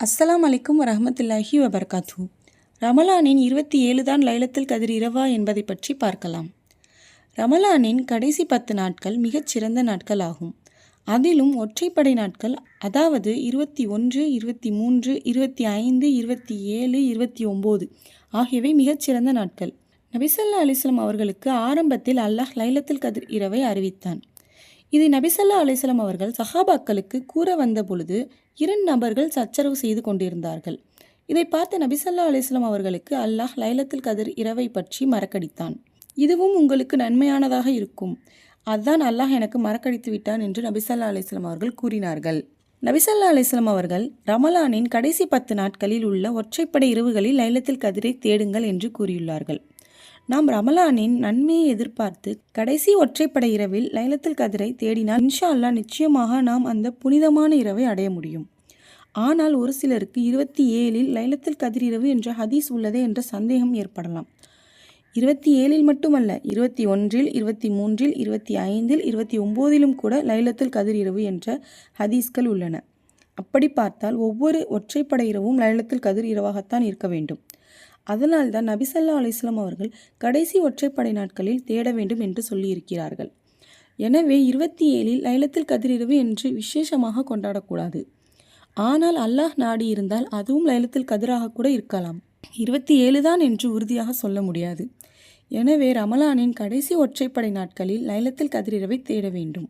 அஸ்ஸலாம் அலைக்கும் வரஹ்மத்துல்லாஹி வபரகாத்து. ரமலானின் 27 தான் லைலத்துல் கதிர் இரவா என்பதை பற்றி பார்க்கலாம். ரமலானின் கடைசி 10 நாட்கள் மிகச் சிறந்த நாட்கள் ஆகும். அதிலும் ஒற்றைப்படை நாட்கள், அதாவது 21, 23, 25, 27, 29 ஆகியவை மிகச் சிறந்த நாட்கள். நபி ஸல்லல்லாஹு அலைஹி வஸல்லம் அவர்களுக்கு ஆரம்பத்தில் அல்லாஹ் லைலத்துல் கதிர் இரவை அறிவித்தான். இதை நபி ஸல்லல்லாஹு அலைஹி வஸல்லம் அவர்கள் சஹாபாக்களுக்கு கூற வந்த பொழுது 2 நபர்கள் சச்சரவு செய்து கொண்டிருந்தார்கள். இதை பார்த்த நபி ஸல்லல்லாஹு அலைஹி வஸல்லம் அவர்களுக்கு அல்லாஹ் லைலத்துல் கதிர் இரவை பற்றி மறக்கடித்தான். இதுவும் உங்களுக்கு நன்மையானதாக இருக்கும், அதுதான் அல்லாஹ் எனக்கு மறக்கடித்து விட்டான் என்று நபி ஸல்லல்லாஹு அலைஹி வஸல்லம் அவர்கள் கூறினார்கள். நபி ஸல்லல்லாஹு அலைஹி வஸல்லம் அவர்கள் ரமலானின் கடைசி 10 நாட்களில் உள்ள ஒற்றைப்படை இரவுகளில் லைலத்துல் கதிரை தேடுங்கள் என்று கூறியுள்ளார்கள். நாம் ரமலானின் நன்மையை எதிர்பார்த்து கடைசி ஒற்றைப்படை இரவில் லைலத்துல் கதிரை தேடினால் இன்ஷா அல்லாஹ் நிச்சயமாக நாம் அந்த புனிதமான இரவை அடைய முடியும். ஆனால் ஒரு சிலருக்கு 27இல் லைலத்துல் கதிர் இரவு என்ற ஹதீஸ் உள்ளதே என்ற சந்தேகம் ஏற்படலாம். 27இல் மட்டுமல்ல, 21இல், 23இல், 25இல், 29இலும் கூட லைலத்துல் கதிர் இரவு என்ற ஹதீஸ்கள் உள்ளன. அப்படி பார்த்தால் ஒவ்வொரு ஒற்றைப்படை இரவும் லைலத்துல் கதிர் இரவாகத்தான் இருக்க வேண்டும். அதனால்தான் நபி ஸல்லல்லாஹு அலைஹி வஸல்லம் அவர்கள் கடைசி ஒற்றைப்படை நாட்களில் தேட வேண்டும் என்று சொல்லியிருக்கிறார்கள். எனவே 27இல் லைலத்துல் கதிர் இரவு என்று விசேஷமாக கொண்டாடக்கூடாது. ஆனால் அல்லாஹ் நாடி இருந்தால் அதுவும் லைலத்துல் கதிராக கூட இருக்கலாம். 27 தான் என்று உறுதியாக சொல்ல முடியாது. எனவே ரமலானின் கடைசி ஒற்றைப்படை நாட்களில் லைலத்துல் கதிர் இரவை தேட வேண்டும்.